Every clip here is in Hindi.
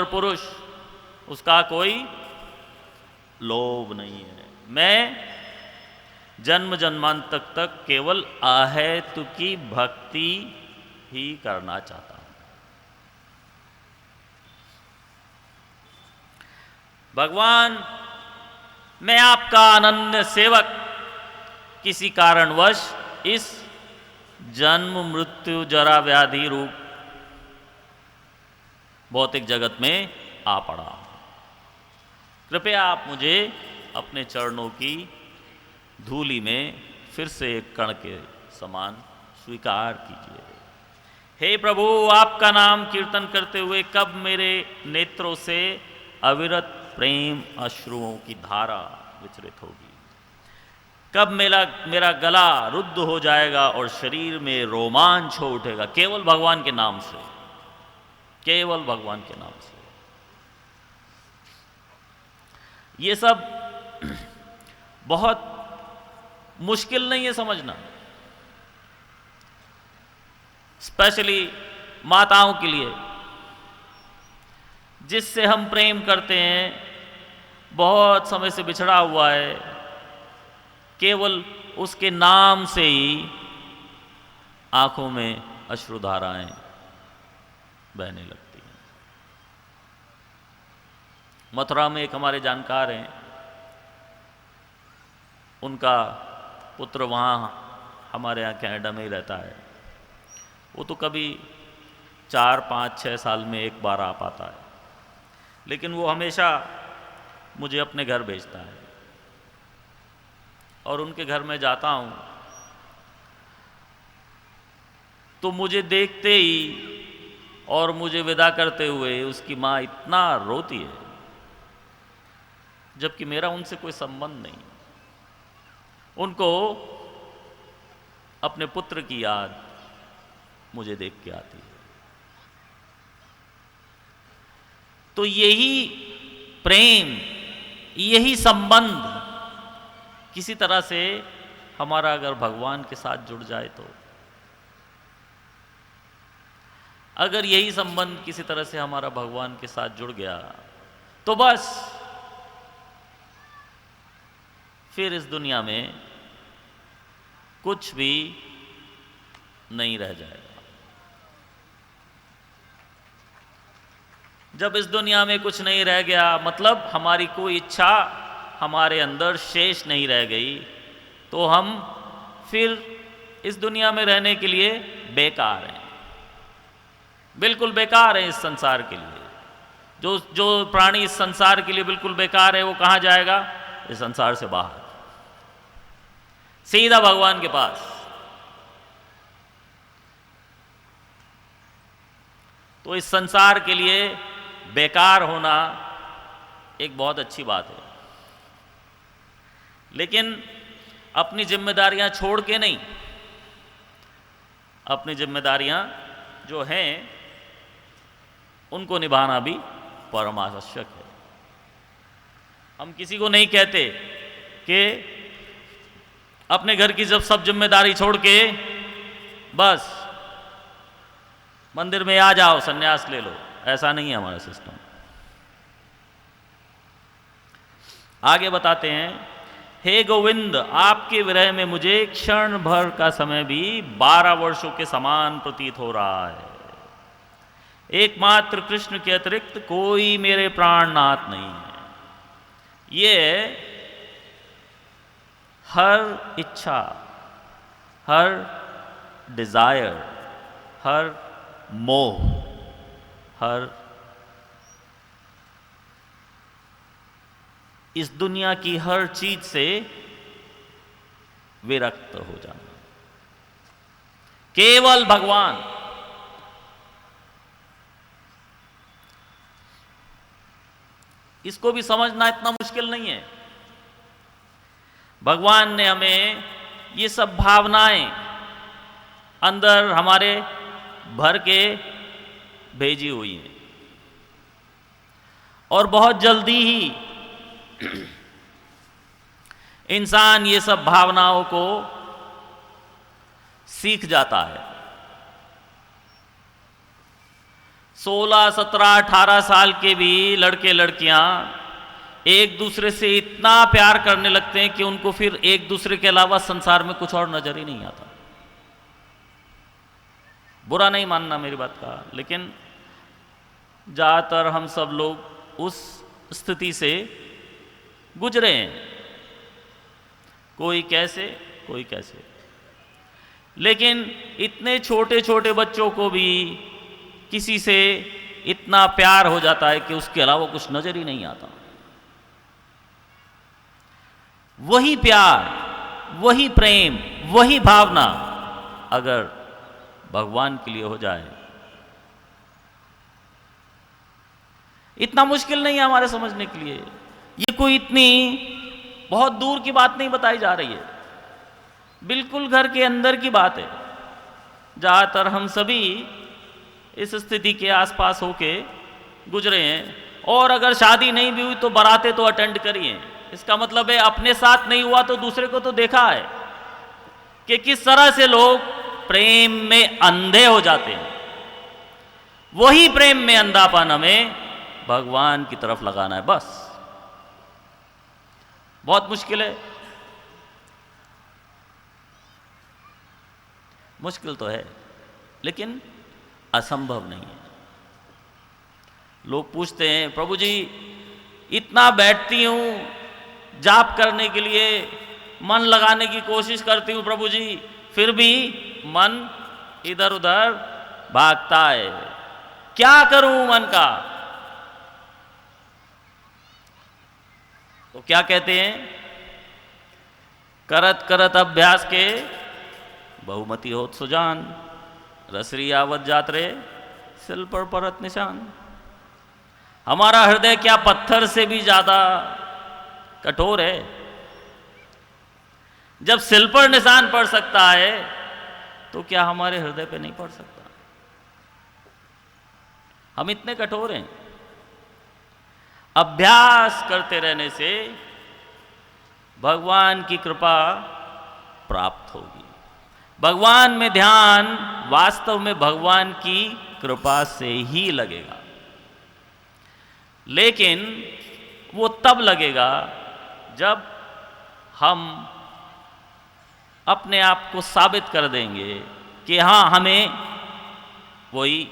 पुरुष, उसका कोई लोभ नहीं है। मैं जन्म जन्मांतर तक केवल अहेतु की भक्ति ही करना चाहता हूं। भगवान, मैं आपका अनन्य सेवक किसी कारणवश इस जन्म मृत्यु जरा व्याधि रूप भौतिक जगत में आ पड़ा। कृपया आप मुझे अपने चरणों की धूलि में फिर से एक कण के समान स्वीकार कीजिए। हे प्रभु, आपका नाम कीर्तन करते हुए कब मेरे नेत्रों से अविरत प्रेम अश्रुओं की धारा विचरित होगी? कब मेरा गला रुद्ध हो जाएगा और शरीर में रोमांच हो उठेगा केवल भगवान के नाम से, केवल भगवान के नाम से। ये सब बहुत मुश्किल नहीं है समझना, स्पेशली माताओं के लिए। जिससे हम प्रेम करते हैं, बहुत समय से बिछड़ा हुआ है, केवल उसके नाम से ही आंखों में अश्रुधाराएं बहने लगती हैं। मथुरा में एक हमारे जानकार हैं, उनका पुत्र वहाँ हमारे यहाँ कनाडा में ही रहता है। वो तो कभी 4, 5, 6 साल में एक बार आ पाता है, लेकिन वो हमेशा मुझे अपने घर भेजता है और उनके घर में जाता हूँ तो मुझे देखते ही और मुझे विदा करते हुए उसकी माँ इतना रोती है, जबकि मेरा उनसे कोई संबंध नहीं। उनको अपने पुत्र की याद मुझे देख के आती है। तो यही प्रेम, यही संबंध किसी तरह से हमारा अगर भगवान के साथ जुड़ जाए तो, अगर यही संबंध किसी तरह से हमारा भगवान के साथ जुड़ गया तो बस फिर इस दुनिया में कुछ भी नहीं रह जाएगा। जब इस दुनिया में कुछ नहीं रह गया, मतलब हमारी कोई इच्छा हमारे अंदर शेष नहीं रह गई, तो हम फिर इस दुनिया में रहने के लिए बेकार हैं, बिल्कुल बेकार हैं इस संसार के लिए। जो प्राणी इस संसार के लिए बिल्कुल बेकार है, वो कहाँ जाएगा? इस संसार से बाहर, सीधा भगवान के पास। तो इस संसार के लिए बेकार होना एक बहुत अच्छी बात है, लेकिन अपनी जिम्मेदारियां छोड़ के नहीं, अपनी जिम्मेदारियां जो हैं उनको निभाना भी परम आवश्यक है। हम किसी को नहीं कहते कि अपने घर की जब सब जिम्मेदारी छोड़ के बस मंदिर में आ जाओ, सन्यास ले लो। ऐसा नहीं है हमारा सिस्टम। आगे बताते हैं, हे गोविंद, आपके विरह में मुझे क्षण भर का समय भी 12 वर्षों के समान प्रतीत हो रहा है। एकमात्र कृष्ण के अतिरिक्त कोई मेरे प्राणनाथ नहीं है। ये हर इच्छा, हर डिजायर, हर मोह, हर इस दुनिया की हर चीज से विरक्त हो जाना, केवल भगवान। इसको भी समझना इतना मुश्किल नहीं है। भगवान ने हमें ये सब भावनाएं अंदर हमारे भर के भेजी हुई हैं, और बहुत जल्दी ही इंसान ये सब भावनाओं को सीख जाता है। 16, 17, 18 साल के भी लड़के लड़कियां एक दूसरे से इतना प्यार करने लगते हैं कि उनको फिर एक दूसरे के अलावा संसार में कुछ और नजर ही नहीं आता। बुरा नहीं मानना मेरी बात का, लेकिन ज़्यादातर हम सब लोग उस स्थिति से गुजरे हैं, कोई कैसे कोई कैसे। लेकिन इतने छोटे छोटे बच्चों को भी किसी से इतना प्यार हो जाता है कि उसके अलावा कुछ नजर ही नहीं आता। वही प्यार, वही प्रेम, वही भावना अगर भगवान के लिए हो जाए, इतना मुश्किल नहीं है हमारे समझने के लिए। ये कोई इतनी बहुत दूर की बात नहीं बताई जा रही है, बिल्कुल घर के अंदर की बात है। ज़्यादातर हम सभी इस स्थिति के आसपास होके गुजरे हैं, और अगर शादी नहीं भी हुई तो बारातें तो अटेंड करी हैं। इसका मतलब है अपने साथ नहीं हुआ तो दूसरे को तो देखा है कि किस तरह से लोग प्रेम में अंधे हो जाते हैं। वही प्रेम में अंधापन हमें भगवान की तरफ लगाना है, बस। बहुत मुश्किल है, मुश्किल तो है, लेकिन असंभव नहीं है। लोग पूछते हैं, प्रभु जी इतना बैठती हूं जाप करने के लिए, मन लगाने की कोशिश करती हूं प्रभु जी, फिर भी मन इधर उधर भागता है, क्या करूं मन का? तो क्या कहते हैं, करत करत अभ्यास के बहुमति होत सुजान, रसरी आवत जातरे सिल पर परत निशान। हमारा हृदय क्या पत्थर से भी ज्यादा कठोर है? जब सिल पर निशान पड़ सकता है तो क्या हमारे हृदय पे नहीं पड़ सकता? हम इतने कठोर हैं। अभ्यास करते रहने से भगवान की कृपा प्राप्त होगी। भगवान में ध्यान वास्तव में भगवान की कृपा से ही लगेगा, लेकिन वो तब लगेगा जब हम अपने आप को साबित कर देंगे कि हाँ हमें वही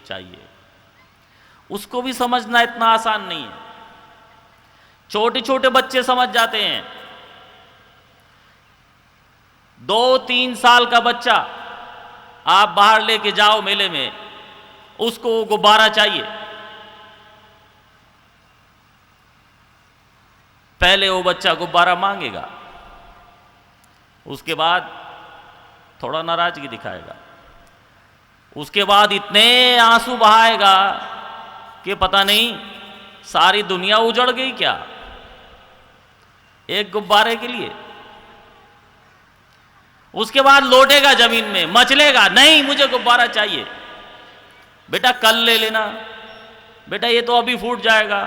चाहिए। उसको भी समझना इतना आसान नहीं है। छोटे छोटे बच्चे समझ जाते हैं। 2-3 साल का बच्चा आप बाहर लेके जाओ मेले में, उसको गुब्बारा चाहिए। पहले वो बच्चा गुब्बारा मांगेगा, उसके बाद थोड़ा नाराजगी दिखाएगा, उसके बाद इतने आंसू बहाएगा कि पता नहीं सारी दुनिया उजड़ गई क्या एक गुब्बारे के लिए। उसके बाद लौटेगा जमीन में, मचलेगा, नहीं मुझे गुब्बारा चाहिए। बेटा कल ले लेना, बेटा ये तो अभी फूट जाएगा,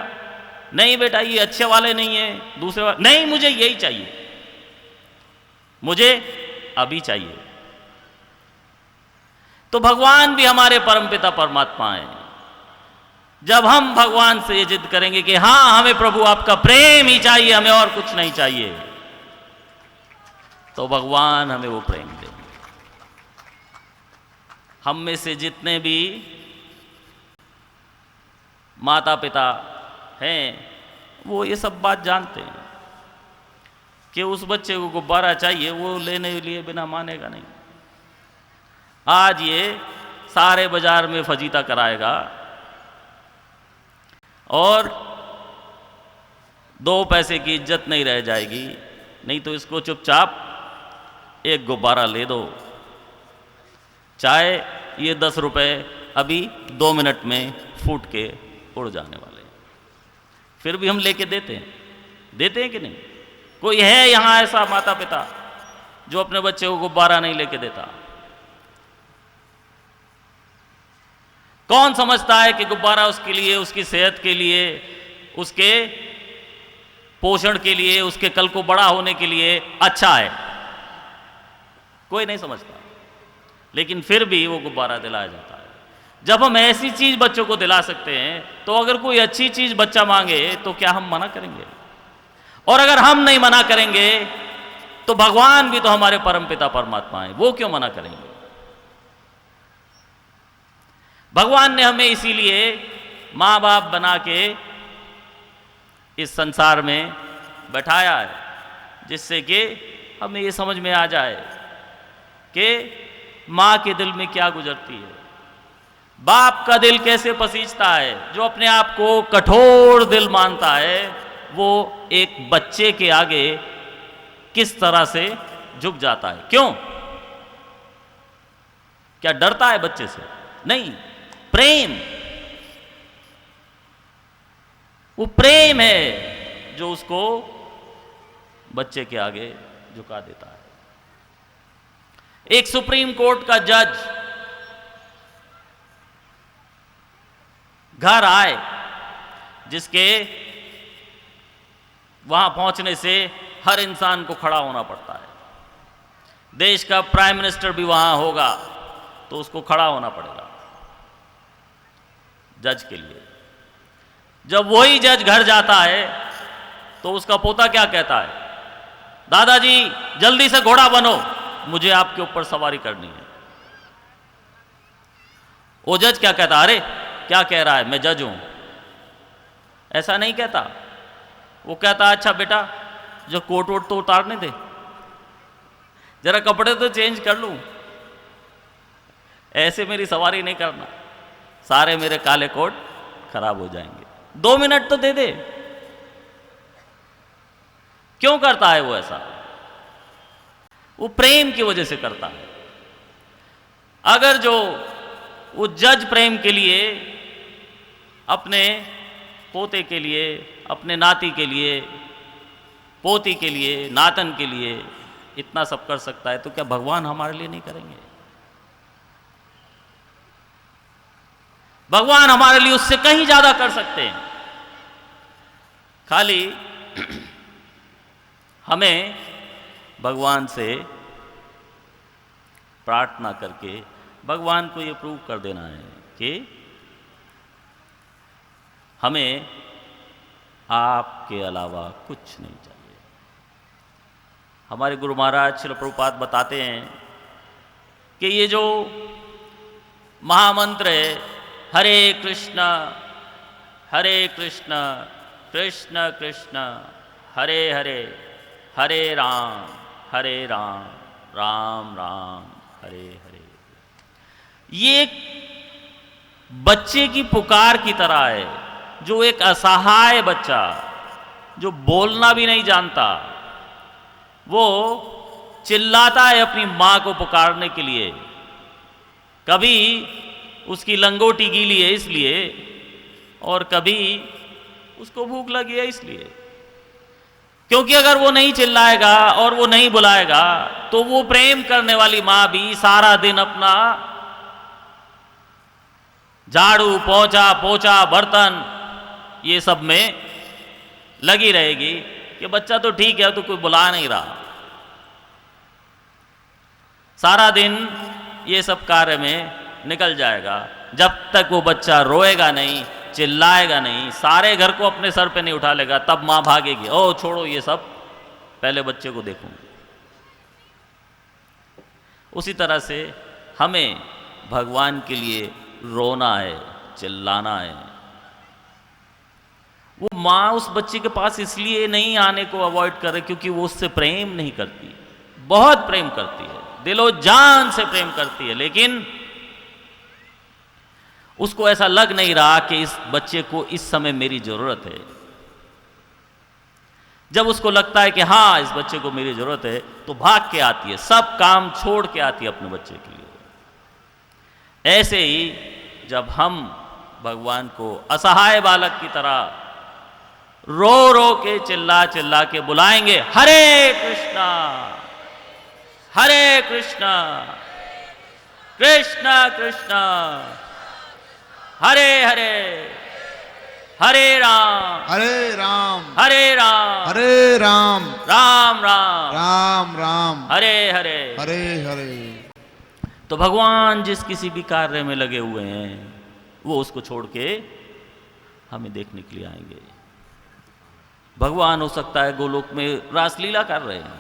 नहीं बेटा ये अच्छे वाले नहीं है, दूसरे वाले, नहीं मुझे यही चाहिए, मुझे अभी चाहिए। तो भगवान भी हमारे परमपिता परमात्मा हैं। जब हम भगवान से ये जिद करेंगे कि हाँ हमें प्रभु आपका प्रेम ही चाहिए, हमें और कुछ नहीं चाहिए, तो भगवान हमें वो प्रेम देंगे। हम में से जितने भी माता पिता हैं वो ये सब बात जानते हैं कि उस बच्चे को गुब्बारा चाहिए, वो लेने के लिए बिना मानेगा नहीं। आज ये सारे बाजार में फजीता कराएगा और 2 पैसे की इज्जत नहीं रह जाएगी, नहीं तो इसको चुपचाप एक गुब्बारा ले दो, चाहे ये 10 रुपए अभी 2 मिनट में फूट के उड़ जाने वाले हैं, फिर भी हम लेके देते हैं कि नहीं? कोई है यहां ऐसा माता पिता जो अपने बच्चे को गुब्बारा नहीं लेके देता? कौन समझता है कि गुब्बारा उसके लिए, उसकी सेहत के लिए, उसके पोषण के लिए, उसके कल को बड़ा होने के लिए अच्छा है? कोई नहीं समझता, लेकिन फिर भी वो गुब्बारा दिलाया जाता है। जब हम ऐसी चीज बच्चों को दिला सकते हैं, तो अगर कोई अच्छी चीज बच्चा मांगे तो क्या हम मना करेंगे? और अगर हम नहीं मना करेंगे तो भगवान भी तो हमारे परमपिता परमात्मा है, वो क्यों मना करेंगे? भगवान ने हमें इसीलिए माँ बाप बना के इस संसार में बैठाया है, जिससे कि हमें ये समझ में आ जाए कि माँ के दिल में क्या गुजरती है, बाप का दिल कैसे पसीजता है। जो अपने आप को कठोर दिल मानता है, वो एक बच्चे के आगे किस तरह से झुक जाता है। क्यों? क्या डरता है बच्चे से? नहीं, प्रेम, वो प्रेम है जो उसको बच्चे के आगे झुका देता है। एक सुप्रीम कोर्ट का जज घर आए, जिसके वहां पहुंचने से हर इंसान को खड़ा होना पड़ता है। देश का प्राइम मिनिस्टर भी वहां होगा तो उसको खड़ा होना पड़ेगा जज के लिए। जब वही जज घर जाता है तो उसका पोता क्या कहता है? दादाजी जल्दी से घोड़ा बनो, मुझे आपके ऊपर सवारी करनी है। वो जज क्या कहता? अरे क्या कह रहा है, मैं जज हूं। ऐसा नहीं कहता। वो कहता अच्छा बेटा, जो कोट वोट तो उतारने दे, जरा कपड़े तो चेंज कर लूं, ऐसे मेरी सवारी नहीं करना, सारे मेरे काले कोट खराब हो जाएंगे, 2 मिनट तो दे दे। क्यों करता है वो ऐसा? वो प्रेम की वजह से करता है। अगर जो वो जज प्रेम के लिए, अपने पोते के लिए, अपने नाती के लिए, पोती के लिए, नातन के लिए इतना सब कर सकता है, तो क्या भगवान हमारे लिए नहीं करेंगे? भगवान हमारे लिए उससे कहीं ज्यादा कर सकते हैं। खाली हमें भगवान से प्रार्थना करके भगवान को ये प्रूव कर देना है कि हमें आपके अलावा कुछ नहीं चाहिए। हमारे गुरु महाराज श्रील प्रभुपाद बताते हैं कि ये जो महामंत्र है, हरे कृष्ण कृष्ण कृष्ण हरे हरे, हरे राम राम राम हरे हरे, ये एक बच्चे की पुकार की तरह है। जो एक असहाय बच्चा, जो बोलना भी नहीं जानता, वो चिल्लाता है अपनी मां को पुकारने के लिए। कभी उसकी लंगोटी गीली है इसलिए, और कभी उसको भूख लगी है इसलिए। क्योंकि अगर वो नहीं चिल्लाएगा और वो नहीं बुलाएगा तो वो प्रेम करने वाली मां भी सारा दिन अपना झाड़ू पोछा बर्तन ये सब में लगी रहेगी कि बच्चा तो ठीक है, तो कोई बुला नहीं रहा। सारा दिन ये सब कार्य में निकल जाएगा। जब तक वो बच्चा रोएगा नहीं, चिल्लाएगा नहीं, सारे घर को अपने सर पे नहीं उठा लेगा, तब मां भागेगी, ओ छोड़ो ये सब, पहले बच्चे को देखूं। उसी तरह से हमें भगवान के लिए रोना है, चिल्लाना है। वो मां उस बच्चे के पास इसलिए नहीं आने को अवॉइड कर रही क्योंकि वो उससे प्रेम नहीं करती। बहुत प्रेम करती है, दिलो जान से प्रेम करती है, लेकिन उसको ऐसा लग नहीं रहा कि इस बच्चे को इस समय मेरी जरूरत है। जब उसको लगता है कि हाँ इस बच्चे को मेरी जरूरत है, तो भाग के आती है, सब काम छोड़ के आती है अपने बच्चे के लिए। ऐसे ही जब हम भगवान को असहाय बालक की तरह रो रो के चिल्ला चिल्ला के बुलाएंगे, हरे कृष्णा कृष्ण कृष्ण हरे हरे, हरे राम राम राम हरे हरे। हरे हरे। तो भगवान जिस किसी भी कार्य में लगे हुए हैं वो उसको छोड़ के हमें देखने के लिए आएंगे। भगवान हो सकता है गोलोक में रासलीला कर रहे हैं,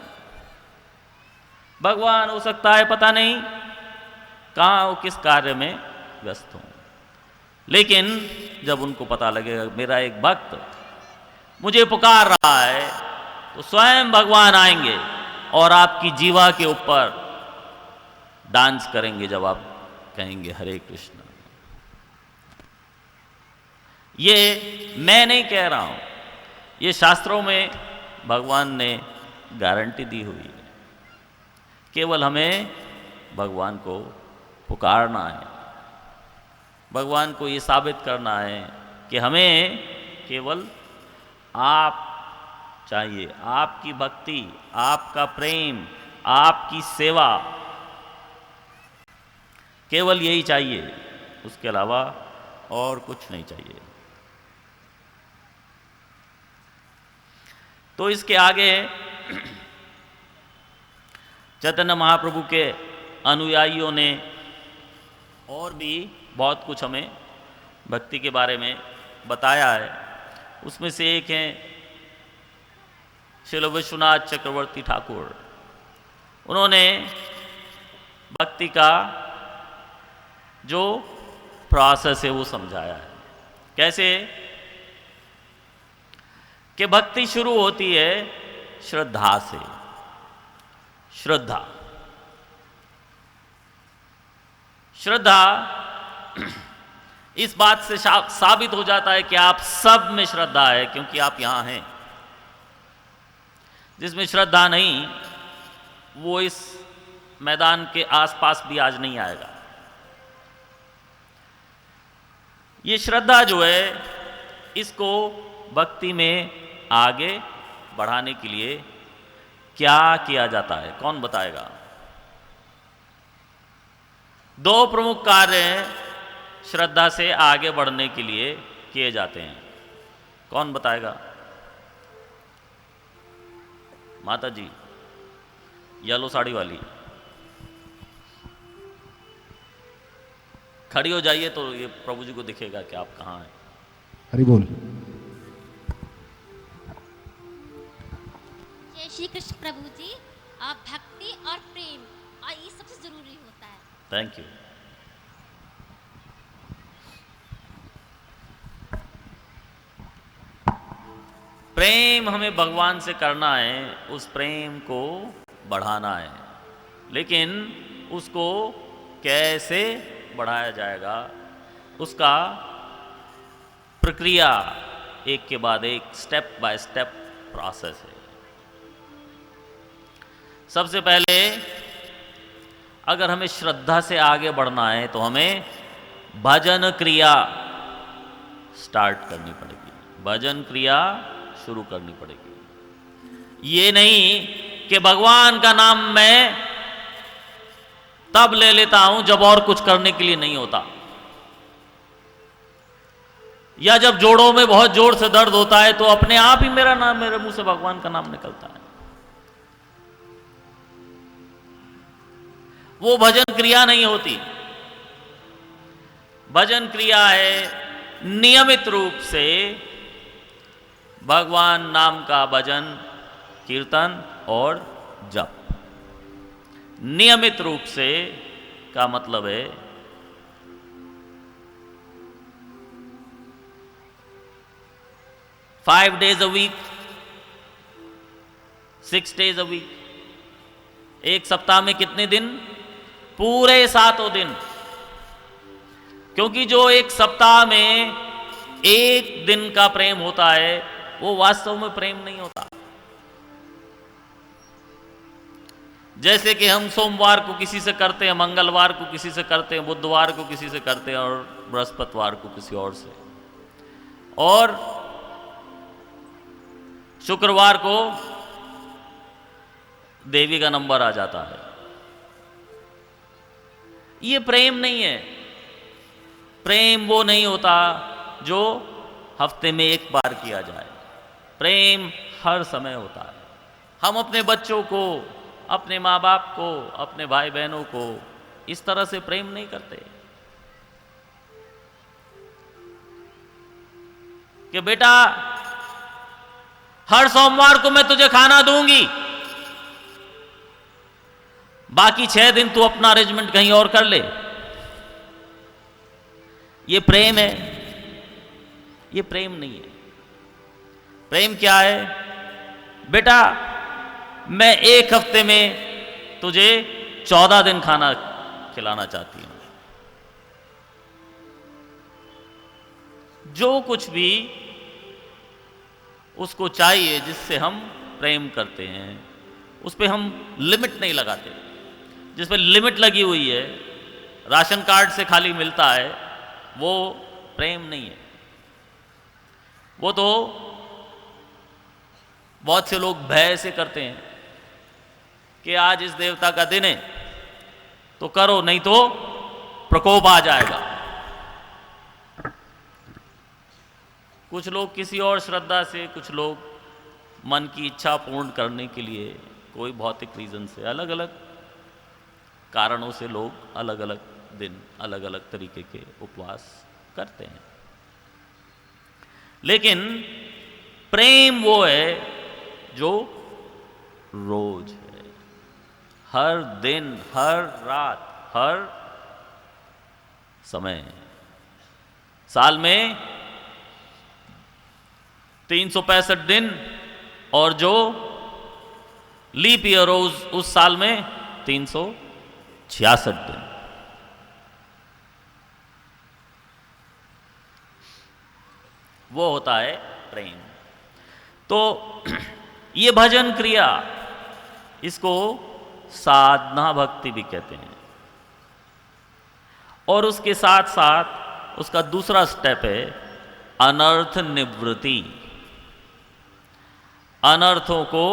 भगवान हो सकता है पता नहीं कहाँ वो किस कार्य में व्यस्त हों, लेकिन जब उनको पता लगेगा मेरा एक भक्त मुझे पुकार रहा है तो स्वयं भगवान आएंगे और आपकी जीवा के ऊपर डांस करेंगे जब आप कहेंगे हरे कृष्ण। ये मैं नहीं कह रहा हूं, ये शास्त्रों में भगवान ने गारंटी दी हुई है। केवल हमें भगवान को पुकारना है, भगवान को ये साबित करना है कि हमें केवल आप चाहिए, आपकी भक्ति, आपका प्रेम, आपकी सेवा, केवल यही चाहिए, उसके अलावा और कुछ नहीं चाहिए। तो इसके आगे चैतन्य महाप्रभु के अनुयायियों ने और भी बहुत कुछ हमें भक्ति के बारे में बताया है। उसमें से एक है श्रील विश्वनाथ चक्रवर्ती ठाकुर। उन्होंने भक्ति का जो प्रोसेस है वो समझाया है। कैसे कि भक्ति शुरू होती है श्रद्धा से। श्रद्धा इस बात से साबित हो जाता है कि आप सब में श्रद्धा है, क्योंकि आप यहां हैं। जिसमें श्रद्धा नहीं वो इस मैदान के आसपास भी आज नहीं आएगा। ये श्रद्धा जो है इसको भक्ति में आगे बढ़ाने के लिए क्या किया जाता है, कौन बताएगा? दो प्रमुख कार्य श्रद्धा से आगे बढ़ने के लिए किए जाते हैं, कौन बताएगा? माता जी, येलो साड़ी वाली, खड़ी हो जाइए तो ये प्रभु जी को दिखेगा कि आप कहाँ हैं। हरि बोल। जय श्री कृष्ण प्रभु जी। भक्ति और प्रेम और ये सबसे जरूरी होता है। Thank you. प्रेम हमें भगवान से करना है, उस प्रेम को बढ़ाना है, लेकिन उसको कैसे बढ़ाया जाएगा उसका प्रक्रिया एक के बाद एक स्टेप बाय स्टेप प्रोसेस है। सबसे पहले अगर हमें श्रद्धा से आगे बढ़ना है तो हमें भजन क्रिया स्टार्ट करनी पड़ेगी, भजन क्रिया शुरू करनी पड़ेगी। ये नहीं कि भगवान का नाम मैं तब ले लेता हूं जब और कुछ करने के लिए नहीं होता, या जब जोड़ों में बहुत जोर से दर्द होता है तो अपने आप ही मेरा नाम, मेरे मुंह से भगवान का नाम निकलता है। वो भजन क्रिया नहीं होती। भजन क्रिया है नियमित रूप से भगवान नाम का भजन, कीर्तन और जप। नियमित रूप से का मतलब है 5 days a week, 6 days a week। एक सप्ताह में कितने दिन? पूरे 7 दिन। क्योंकि जो एक सप्ताह में एक दिन का प्रेम होता है वो वास्तव में प्रेम नहीं होता। जैसे कि हम सोमवार को किसी से करते हैं, मंगलवार को किसी से करते हैं, बुधवार को किसी से करते हैं और बृहस्पतिवार को किसी और से, और शुक्रवार को देवी का नंबर आ जाता है। ये प्रेम नहीं है। प्रेम वो नहीं होता जो हफ्ते में एक बार किया जाए। प्रेम हर समय होता है। हम अपने बच्चों को, अपने माँ बाप को, अपने भाई बहनों को इस तरह से प्रेम नहीं करते कि बेटा हर सोमवार को मैं तुझे खाना दूंगी, बाकी 6 दिन तू अपना अरेंजमेंट कहीं और कर ले। ये प्रेम है? ये प्रेम नहीं है। प्रेम क्या है? बेटा मैं 1 हफ्ते में तुझे 14 दिन खाना खिलाना चाहती हूं। जो कुछ भी उसको चाहिए जिससे हम प्रेम करते हैं, उस पर हम लिमिट नहीं लगाते। जिस पे लिमिट लगी हुई है, राशन कार्ड से खाली मिलता है, वो प्रेम नहीं है। वो तो बहुत से लोग भय से करते हैं कि आज इस देवता का दिन है तो करो, नहीं तो प्रकोप आ जाएगा। कुछ लोग किसी और श्रद्धा से, कुछ लोग मन की इच्छा पूर्ण करने के लिए, कोई भौतिक रीजन से, अलग अलग कारणों से लोग अलग अलग दिन अलग अलग तरीके के उपवास करते हैं। लेकिन प्रेम वो है जो रोज है, हर दिन, हर रात, हर समय। साल में 365 दिन, और जो लीप ईयर उस साल में 366 दिन। वो होता है प्रेम। तो ये भजन क्रिया, इसको साधना भक्ति भी कहते हैं। और उसके साथ साथ उसका दूसरा स्टेप है अनर्थ निवृत्ति, अनर्थों को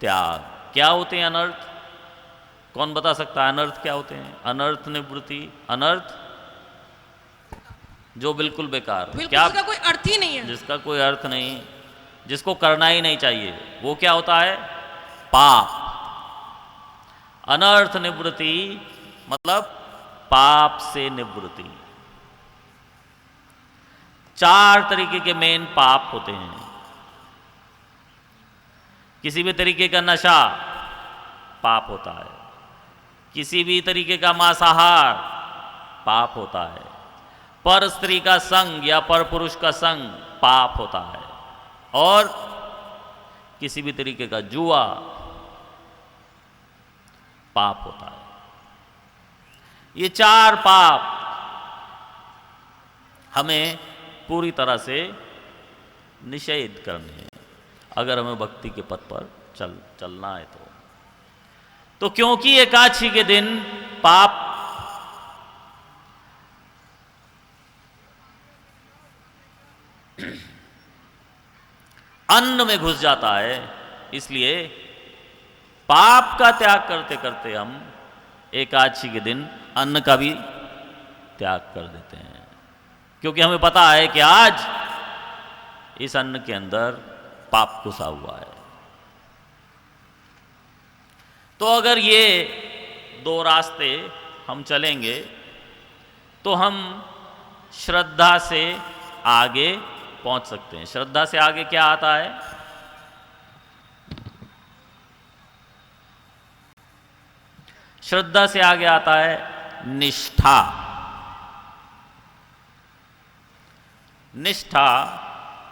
त्याग। क्या होते हैं अनर्थ? कौन बता सकता है अनर्थ क्या होते हैं? अनर्थ निवृत्ति, अनर्थ जो बिल्कुल बेकार हो, क्या, जिसका कोई अर्थ ही नहीं है, जिसका कोई अर्थ नहीं, जिसको करना ही नहीं चाहिए, वो क्या होता है? पाप। अनर्थ निवृत्ति मतलब पाप से निवृत्ति। 4 तरीके के मेन पाप होते हैं। किसी भी तरीके का नशा पाप होता है, किसी भी तरीके का मांसाहार पाप होता है, पर स्त्री का संग या पर पुरुष का संग पाप होता है, और किसी भी तरीके का जुआ पाप होता है। ये 4 पाप हमें पूरी तरह से निषेध करने हैं अगर हमें भक्ति के पथ पर चलना है तो क्योंकि एकादशी के दिन पाप अन्न में घुस जाता है, इसलिए पाप का त्याग करते करते हम एकादशी के दिन अन्न का भी त्याग कर देते हैं, क्योंकि हमें पता है कि आज इस अन्न के अंदर पाप घुसा हुआ है। तो अगर ये 2 रास्ते हम चलेंगे तो हम श्रद्धा से आगे पहुंच सकते हैं। श्रद्धा से आगे क्या आता है? श्रद्धा से आगे आता है निष्ठा। निष्ठा,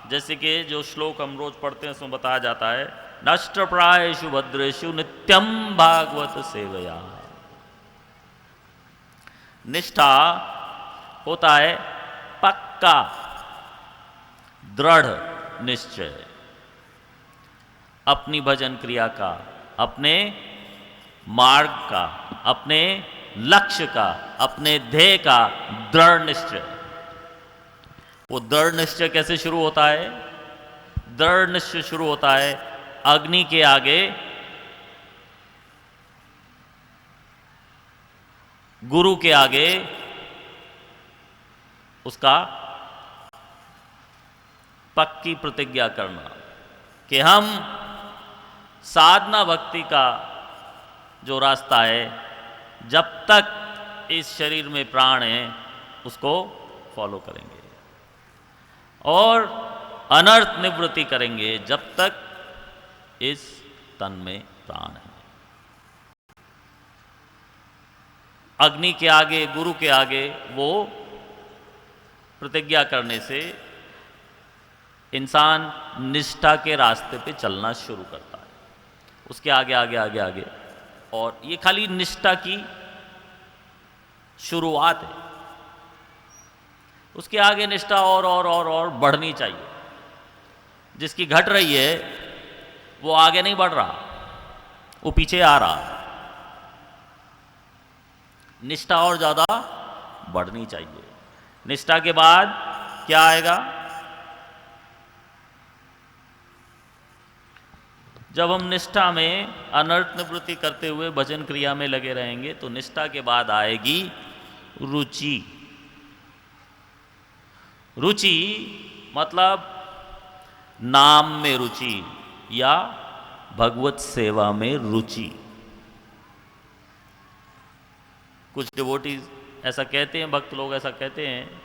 जैसे कि जो श्लोक हम रोज पढ़ते हैं उसमें बताया जाता है, नष्ट प्रायेषु भद्रेषु नित्यम भागवत सेवया। निष्ठा होता है पक्का दृढ़ निश्चय अपनी भजन क्रिया का, अपने मार्ग का, अपने लक्ष्य का, अपने ध्येय का दृढ़ निश्चय। वो दृढ़ निश्चय कैसे शुरू होता है? दृढ़ निश्चय शुरू होता है अग्नि के आगे गुरु के आगे उसका पक्की प्रतिज्ञा करना कि हम साधना भक्ति का जो रास्ता है जब तक इस शरीर में प्राण है उसको फॉलो करेंगे, और अनर्थ निवृत्ति करेंगे जब तक इस तन में प्राण है। अग्नि के आगे, गुरु के आगे वो प्रतिज्ञा करने से इंसान निष्ठा के रास्ते पे चलना शुरू करता है। उसके आगे आगे आगे आगे, और ये खाली निष्ठा की शुरुआत है। उसके आगे निष्ठा और बढ़नी चाहिए। जिसकी घट रही है वो आगे नहीं बढ़ रहा, वो पीछे आ रहा। निष्ठा और ज्यादा बढ़नी चाहिए। निष्ठा के बाद क्या आएगा? जब हम निष्ठा में अनर्थ निवृत्ति करते हुए भजन क्रिया में लगे रहेंगे तो निष्ठा के बाद आएगी रुचि। रुचि मतलब नाम में रुचि या भगवत सेवा में रुचि। कुछ डिवोटीज ऐसा कहते हैं, भक्त लोग ऐसा कहते हैं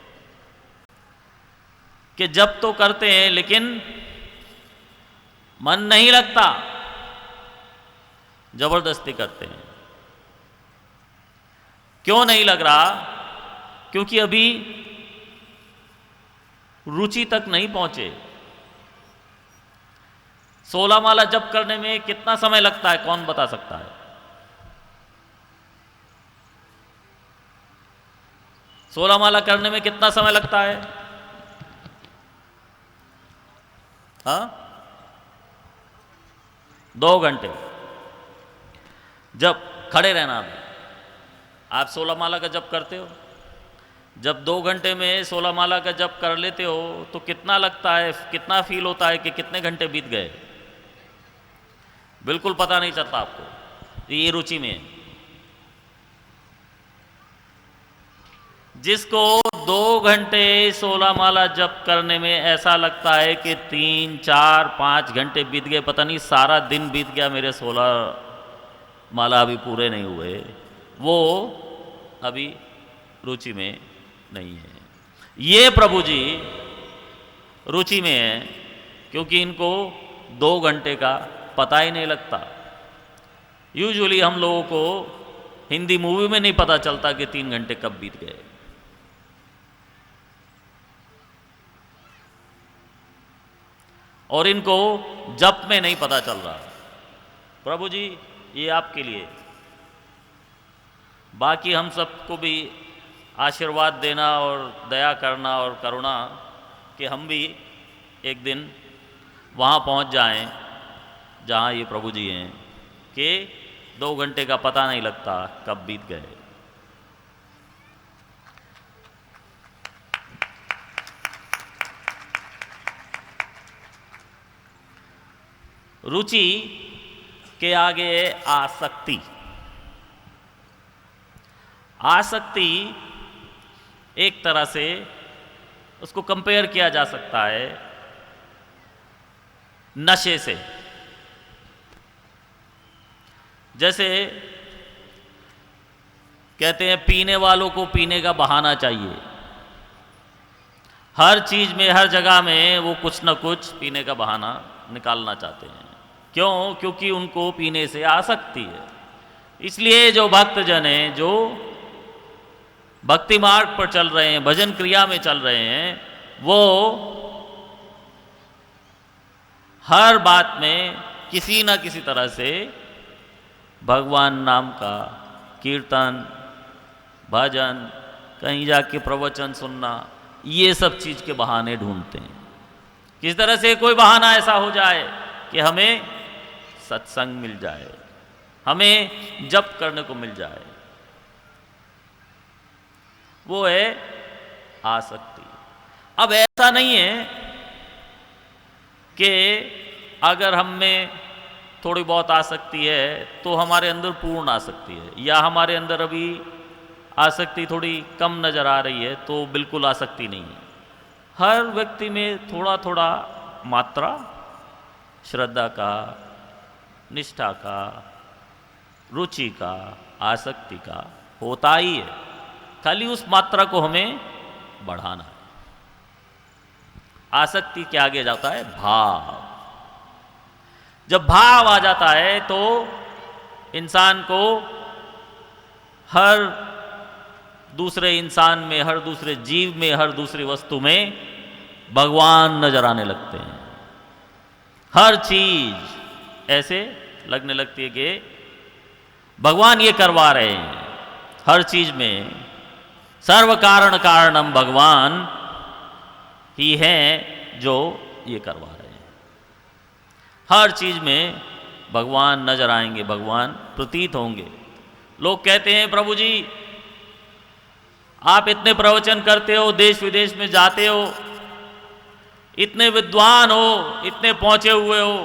कि जब तो करते हैं लेकिन मन नहीं लगता, जबरदस्ती करते हैं। क्यों नहीं लग रहा? क्योंकि अभी रुचि तक नहीं पहुंचे। 16 माला जप करने में कितना समय लगता है, कौन बता सकता है? 16 माला करने में कितना समय लगता है? हाँ, 2 घंटे। जब खड़े रहना में आप 16 माला का जप करते हो, जब 2 घंटे में 16 माला का जप कर लेते हो तो कितना लगता है, कितना फील होता है कि कितने घंटे बीत गए? बिल्कुल पता नहीं चलता आपको। ये रुचि में है। जिसको 2 घंटे 16 माला जप करने में ऐसा लगता है कि 3, 4, 5 घंटे बीत गए, पता नहीं सारा दिन बीत गया, मेरे 16 माला अभी पूरे नहीं हुए, वो अभी रुचि में नहीं है। ये प्रभु जी रुचि में है, क्योंकि इनको 2 घंटे का पता ही नहीं लगता। यूजुअली हम लोगों को हिंदी मूवी में नहीं पता चलता कि 3 घंटे कब बीत गए। और इनको जप में नहीं पता चल रहा। प्रभु जी ये आपके लिए, बाकी हम सबको भी आशीर्वाद देना और दया करना और करुणा कि हम भी एक दिन वहाँ पहुँच जाएं जहाँ ये प्रभु जी हैं, कि 2 घंटे का पता नहीं लगता कब बीत गए। रुचि के आगे आसक्ति। आसक्ति एक तरह से उसको कंपेयर किया जा सकता है नशे से। जैसे कहते हैं पीने वालों को पीने का बहाना चाहिए। हर चीज में, हर जगह में वो कुछ न कुछ पीने का बहाना निकालना चाहते हैं। क्यों? क्योंकि उनको पीने से आसक्ति है। इसलिए जो भक्तजन हैं, जो भक्ति मार्ग पर चल रहे हैं, भजन क्रिया में चल रहे हैं, वो हर बात में किसी न किसी तरह से भगवान नाम का कीर्तन, भजन, कहीं जाके प्रवचन सुनना, ये सब चीज के बहाने ढूंढते हैं। किस तरह से कोई बहाना ऐसा हो जाए कि हमें सत्संग मिल जाए, हमें जप करने को मिल जाए। वो है आसक्ति। अब ऐसा नहीं है कि अगर हम में थोड़ी बहुत आसक्ति है तो हमारे अंदर पूर्ण आसक्ति है, या हमारे अंदर अभी आसक्ति थोड़ी कम नजर आ रही है तो बिल्कुल आसक्ति नहीं है। हर व्यक्ति में थोड़ा थोड़ा मात्रा श्रद्धा का, निष्ठा का, रुचि का, आसक्ति का होता ही है, खाली उस मात्रा को हमें बढ़ाना है। आसक्ति के आगे जाता है भाव। जब भाव आ जाता है तो इंसान को हर दूसरे इंसान में, हर दूसरे जीव में, हर दूसरी वस्तु में भगवान नजर आने लगते हैं। हर चीज ऐसे लगने लगती है कि भगवान ये करवा रहे हैं। हर चीज में सर्व कारण कारणम भगवान ही है जो ये करवा रहे हैं। हर चीज में भगवान नजर आएंगे, भगवान प्रतीत होंगे। लोग कहते हैं प्रभु जी आप इतने प्रवचन करते हो, देश विदेश में जाते हो, इतने विद्वान हो, इतने पहुंचे हुए हो,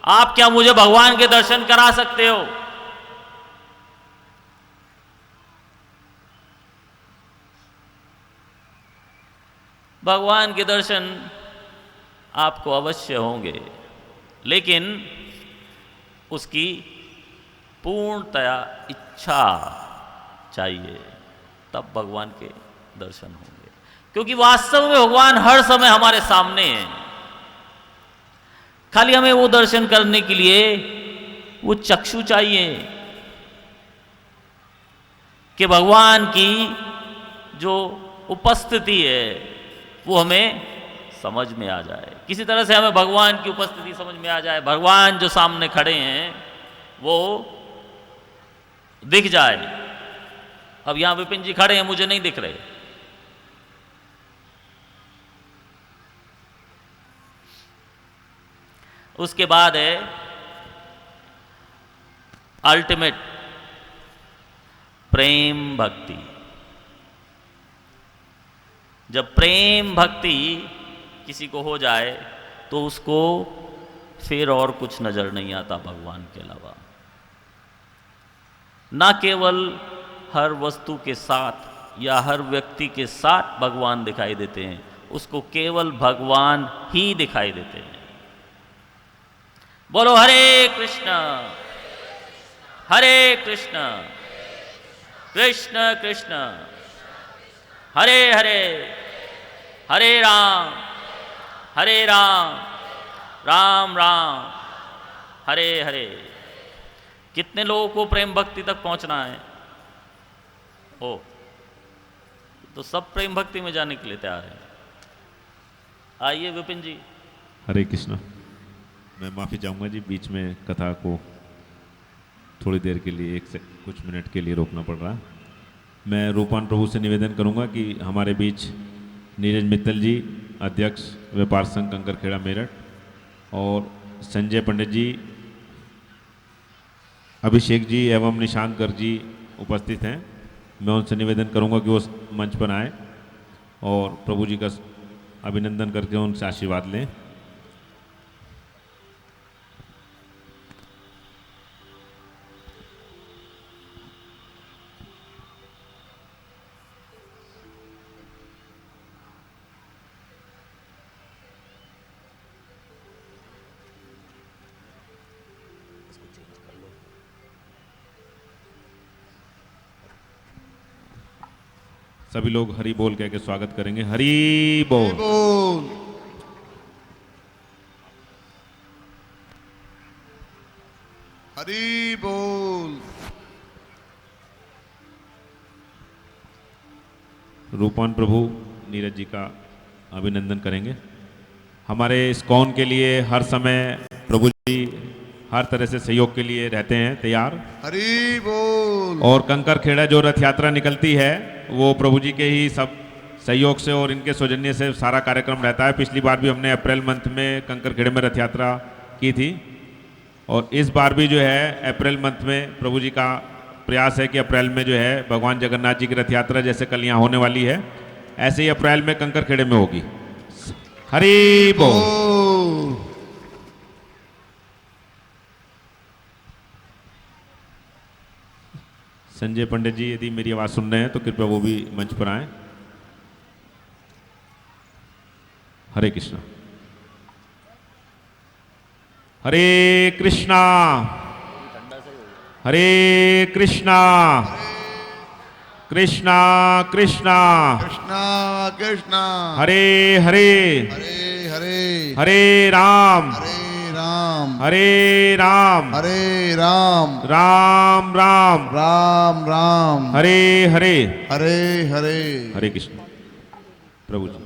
आप क्या मुझे भगवान के दर्शन करा सकते हो? भगवान के दर्शन आपको अवश्य होंगे, लेकिन उसकी पूर्णतया इच्छा चाहिए, तब भगवान के दर्शन होंगे। क्योंकि वास्तव में भगवान हर समय हमारे सामने हैं। खाली हमें वो दर्शन करने के लिए वो चक्षु चाहिए कि भगवान की जो उपस्थिति है वो हमें समझ में आ जाए। किसी तरह से हमें भगवान की उपस्थिति समझ में आ जाए, भगवान जो सामने खड़े हैं वो दिख जाए। अब यहां विपिन जी खड़े हैं, मुझे नहीं दिख रहे। उसके बाद है अल्टीमेट प्रेम भक्ति। जब प्रेम भक्ति किसी को हो जाए तो उसको फिर और कुछ नजर नहीं आता भगवान के अलावा। ना केवल हर वस्तु के साथ या हर व्यक्ति के साथ भगवान दिखाई देते हैं, उसको केवल भगवान ही दिखाई देते हैं। बोलो हरे कृष्ण कृष्ण कृष्ण हरे हरे, हरे राम राम राम हरे हरे। कितने लोगों को प्रेम भक्ति तक पहुंचना है? ओ, तो सब प्रेम भक्ति में जाने के लिए तैयार हैं। आइए विपिन जी। हरे कृष्णा। मैं माफ़ी चाहूँगा जी, बीच में कथा को थोड़ी देर के लिए कुछ मिनट के लिए रोकना पड़ रहा है। मैं रूपान प्रभु से निवेदन करूंगा कि हमारे बीच नीरज मित्तल जी, अध्यक्ष व्यापार संघ कंकरखेड़ा मेरठ, और संजय पंडित जी, अभिषेक जी एवं निशांत गर्ग जी उपस्थित हैं। मैं उनसे निवेदन करूंगा कि वो मंच पर आएँ और प्रभु जी का अभिनंदन करके उनसे आशीर्वाद लें। सभी लोग हरि बोल कह के स्वागत करेंगे। हरि बोल। हरि बोल। रूपान प्रभु नीरज जी का अभिनंदन करेंगे। हमारे इस्कॉन के लिए हर समय प्रभु जी हर तरह से सहयोग के लिए रहते हैं तैयार। हरि बोल। और कंकरखेड़ा जो रथ यात्रा निकलती है वो प्रभु जी के ही सब सहयोग से और इनके सौजन्य से सारा कार्यक्रम रहता है। पिछली बार भी हमने अप्रैल मंथ में कंकरखेड़े में रथ यात्रा की थी, और इस बार भी जो है अप्रैल मंथ में प्रभु जी का प्रयास है कि अप्रैल में जो है भगवान जगन्नाथ जी की रथ यात्रा जैसे कल यहाँ होने वाली है, ऐसे ही अप्रैल में कंकरखेड़े में होगी। हरि बोल। संजय पंडित जी यदि मेरी आवाज़ सुन रहे हैं तो कृपया वो भी मंच पर आएं। हरे कृष्णा। हरे कृष्णा हरे कृष्णा कृष्णा कृष्णा कृष्णा कृष्णा हरे हरे हरे हरे हरे राम हरे राम हरे राम हरे राम राम राम राम राम हरे हरे हरे हरे हरे कृष्ण। प्रभु जी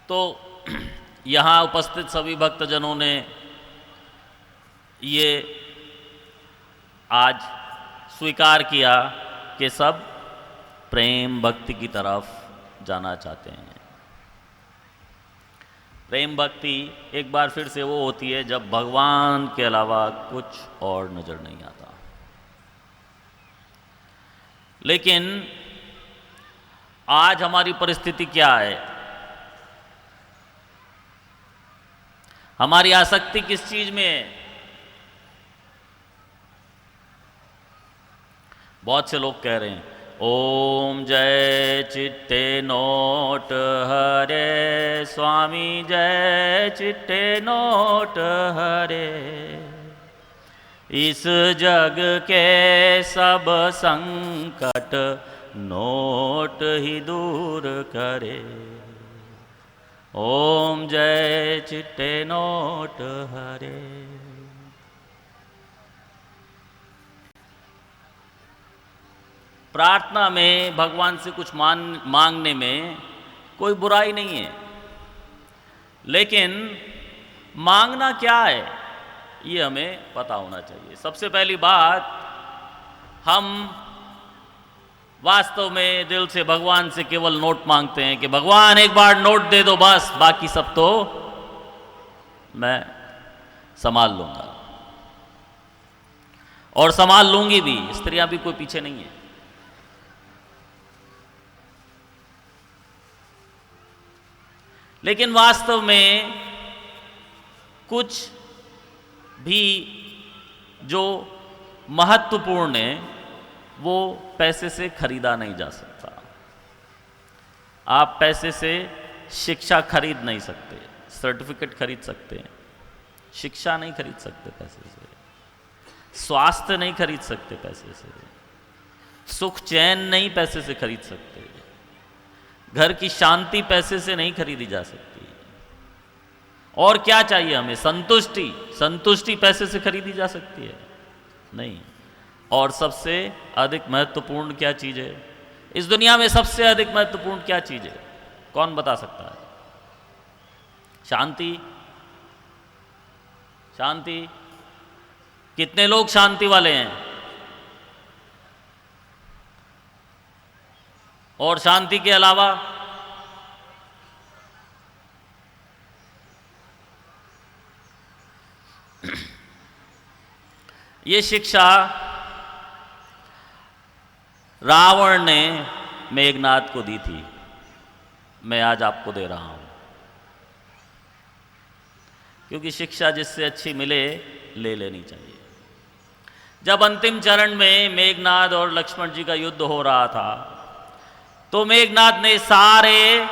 तो यहाँ उपस्थित सभी भक्तजनों ने ये आज स्वीकार किया कि सब प्रेम भक्ति की तरफ जाना चाहते हैं। प्रेम भक्ति एक बार फिर से वो होती है जब भगवान के अलावा कुछ और नजर नहीं आता। लेकिन आज हमारी परिस्थिति क्या है? हमारी आसक्ति किस चीज में है? बहुत से लोग कह रहे हैं ओम जय चिट्टे नोट हरे, स्वामी जय चिट्टे नोट हरे, इस जग के सब संकट नोट ही दूर करे। ओम जय चिट्टे नोट हरे। प्रार्थना में भगवान से कुछ मांगने में कोई बुराई नहीं है, लेकिन मांगना क्या है ये हमें पता होना चाहिए। सबसे पहली बात, हम वास्तव में दिल से भगवान से केवल नोट मांगते हैं कि भगवान एक बार नोट दे दो, बस बाकी सब तो मैं संभाल लूंगा और संभाल लूंगी भी। स्त्रियां भी कोई पीछे नहीं है। लेकिन वास्तव में कुछ भी जो महत्वपूर्ण है वो पैसे से खरीदा नहीं जा सकता। आप पैसे से शिक्षा खरीद नहीं सकते। सर्टिफिकेट खरीद सकते हैं, शिक्षा नहीं खरीद सकते पैसे से। स्वास्थ्य नहीं खरीद सकते पैसे से। सुख चैन नहीं पैसे से खरीद सकते। घर की शांति पैसे से नहीं खरीदी जा सकती। और क्या चाहिए हमें? संतुष्टि। संतुष्टि पैसे से खरीदी जा सकती है? नहीं। और सबसे अधिक महत्वपूर्ण क्या चीज है इस दुनिया में? सबसे अधिक महत्वपूर्ण क्या चीज है? कौन बता सकता है? शांति। शांति। कितने लोग शांति वाले हैं? और शांति के अलावा ये शिक्षा रावण ने मेघनाद को दी थी, मैं आज आपको दे रहा हूं। क्योंकि शिक्षा जिससे अच्छी मिले ले लेनी चाहिए। जब अंतिम चरण में मेघनाद और लक्ष्मण जी का युद्ध हो रहा था तो मेघनाद ने सारे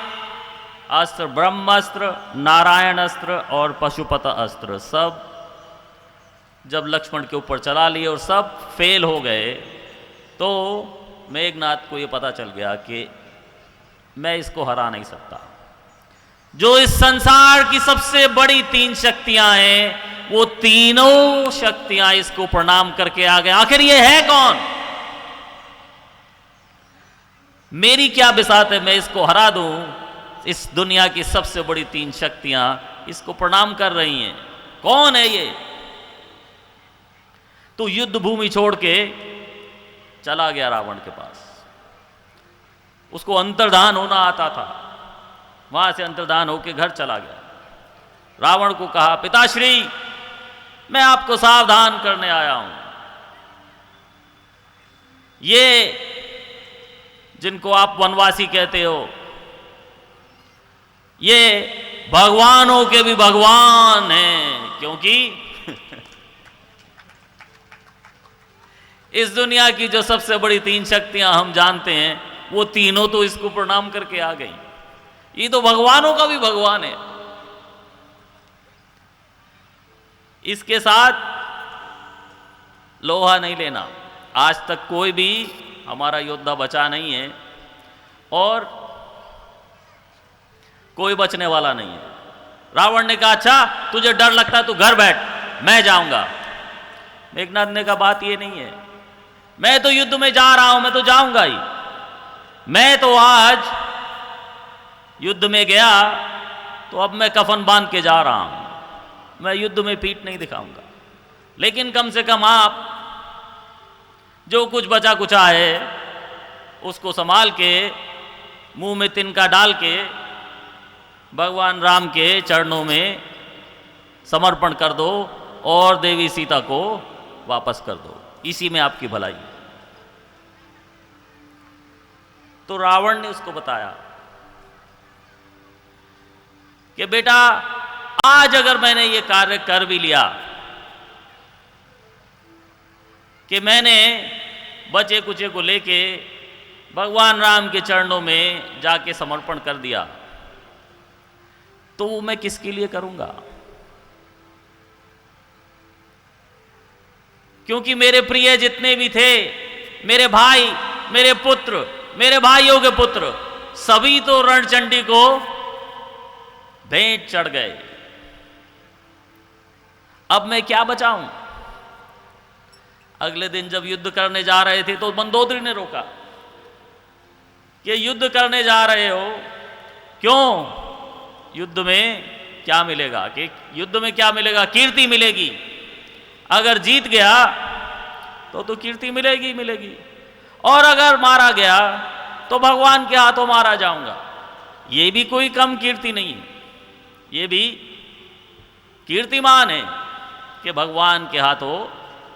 अस्त्र, ब्रह्मास्त्र, नारायण अस्त्र और पशुपत अस्त्र सब जब लक्ष्मण के ऊपर चला लिए और सब फेल हो गए तो मेघनाद को ये पता चल गया कि मैं इसको हरा नहीं सकता। जो इस संसार की सबसे बड़ी तीन शक्तियां हैं वो तीनों शक्तियां इसको प्रणाम करके आ गए। आखिर ये है कौन? मेरी क्या बिसात है मैं इसको हरा दूं? इस दुनिया की सबसे बड़ी तीन शक्तियां इसको प्रणाम कर रही हैं। कौन है ये? तो युद्ध भूमि छोड़ के चला गया रावण के पास। उसको अंतर्धान होना आता था, वहां से अंतर्धान होके घर चला गया। रावण को कहा, पिताश्री मैं आपको सावधान करने आया हूं। ये जिनको आप वनवासी कहते हो ये भगवानों के भी भगवान हैं। क्योंकि इस दुनिया की जो सबसे बड़ी तीन शक्तियां हम जानते हैं वो तीनों तो इसको प्रणाम करके आ गई। ये तो भगवानों का भी भगवान है। इसके साथ लोहा नहीं लेना। आज तक कोई भी हमारा योद्धा बचा नहीं है और कोई बचने वाला नहीं है। रावण ने कहा, अच्छा तुझे डर लगता है, तू घर बैठ, मैं जाऊंगा। मेघनाथ ने कहा, बात ये नहीं है, मैं तो युद्ध में जा रहा हूं, मैं तो जाऊंगा ही। मैं तो आज युद्ध में गया तो अब मैं कफन बांध के जा रहा हूं, मैं युद्ध में पीठ नहीं दिखाऊंगा। लेकिन कम से कम आप जो कुछ बचा कुचा है उसको संभाल के मुंह में तिनका डाल के भगवान राम के चरणों में समर्पण कर दो और देवी सीता को वापस कर दो, इसी में आपकी भलाई। तो रावण ने उसको बताया कि बेटा आज अगर मैंने ये कार्य कर भी लिया कि मैंने बचे कुचे को लेके भगवान राम के चरणों में जाके समर्पण कर दिया, तो वो मैं किसके लिए करूंगा? क्योंकि मेरे प्रिय जितने भी थे, मेरे भाई, मेरे पुत्र, मेरे भाइयों के पुत्र, सभी तो रणचंडी को भेंट चढ़ गए। अब मैं क्या बचाऊं? अगले दिन जब युद्ध करने जा रहे थे तो मंदोदरी ने रोका कि युद्ध करने जा रहे हो, क्यों? युद्ध में क्या मिलेगा? कि युद्ध में क्या मिलेगा? कीर्ति मिलेगी। अगर जीत गया तो कीर्ति मिलेगी मिलेगी, और अगर मारा गया तो भगवान के हाथों मारा जाऊंगा। ये भी कोई कम कीर्ति नहीं है, ये भी कीर्तिमान है कि भगवान के हाथों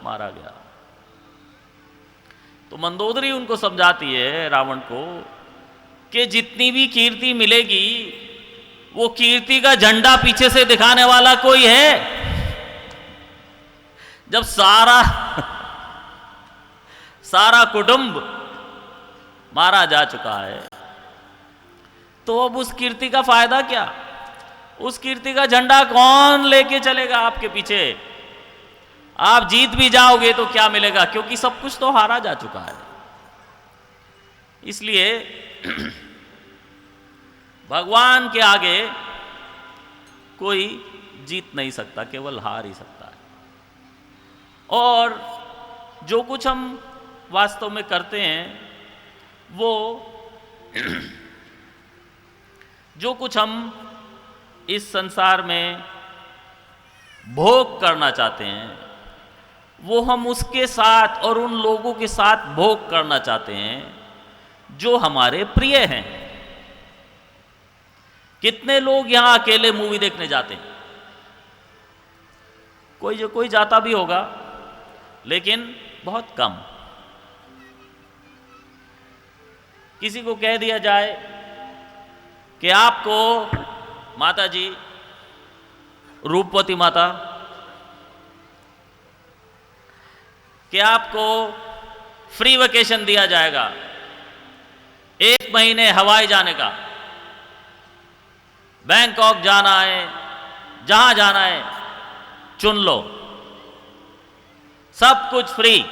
मारा गया। तो मंदोदरी उनको समझाती है, रावण को, कि जितनी भी कीर्ति मिलेगी वो कीर्ति का झंडा पीछे से दिखाने वाला कोई है? जब सारा कुटुंब मारा जा चुका है तो अब उस कीर्ति का फायदा क्या? उस कीर्ति का झंडा कौन लेके चलेगा आपके पीछे? आप जीत भी जाओगे तो क्या मिलेगा? क्योंकि सब कुछ तो हारा जा चुका है। इसलिए भगवान के आगे कोई जीत नहीं सकता, केवल हार ही सकता है। और जो कुछ हम वास्तव में करते हैं, वो जो कुछ हम इस संसार में भोग करना चाहते हैं, वो हम उसके साथ और उन लोगों के साथ भोग करना चाहते हैं जो हमारे प्रिय हैं। कितने लोग यहां अकेले मूवी देखने जाते हैं? कोई जाता भी होगा, लेकिन बहुत कम। किसी को कह दिया जाए कि आपको माता जी, रूपवती माता, कि आपको फ्री वेकेशन दिया जाएगा 1 महीने हवाई जाने का, बैंकॉक जाना है, जहां जाना है चुन लो, सब कुछ फ्री।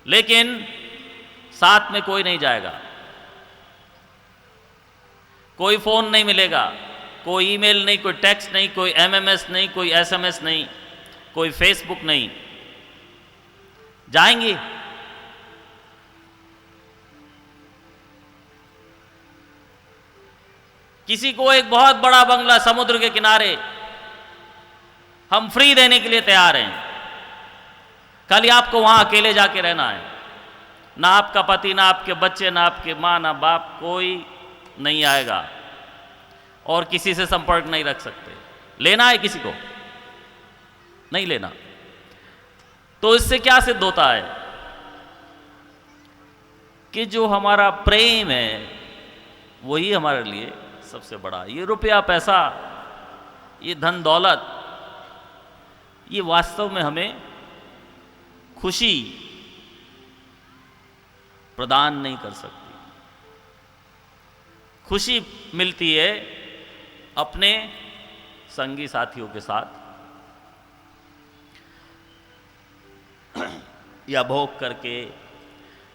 लेकिन साथ में कोई नहीं जाएगा, कोई फोन नहीं मिलेगा, कोई ईमेल नहीं, कोई टेक्स्ट नहीं, कोई एमएमएस नहीं, कोई एसएमएस नहीं, कोई फेसबुक नहीं। जाएंगे? किसी को एक बहुत बड़ा बंगला समुद्र के किनारे हम फ्री देने के लिए तैयार हैं, खाली आपको वहां अकेले जाके रहना है। ना आपका पति, ना आपके बच्चे, ना आपके माँ, ना बाप, कोई नहीं आएगा और किसी से संपर्क नहीं रख सकते। लेना है किसी को? नहीं लेना। तो इससे क्या सिद्ध होता है कि जो हमारा प्रेम है वही हमारे लिए सबसे बड़ा। ये रुपया पैसा, ये धन दौलत, ये वास्तव में हमें खुशी प्रदान नहीं कर सकती। खुशी मिलती है अपने संगी साथियों के साथ या भोग करके,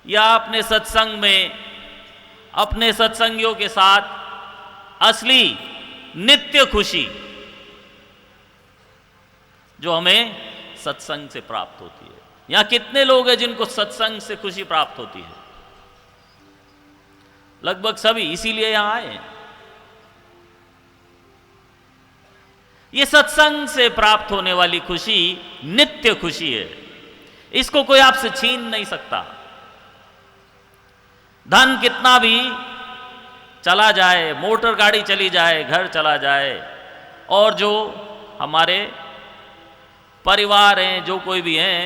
या अपने सत्संग में अपने सत्संगियों के साथ असली नित्य खुशी जो हमें सत्संग से प्राप्त होती है। यहां कितने लोग हैं जिनको सत्संग से खुशी प्राप्त होती है? लगभग सभी, इसीलिए यहां आए हैं। ये सत्संग से प्राप्त होने वाली खुशी नित्य खुशी है, इसको कोई आपसे छीन नहीं सकता। धन कितना भी चला जाए, मोटर गाड़ी चली जाए, घर चला जाए, और जो हमारे परिवार हैं, जो कोई भी हैं,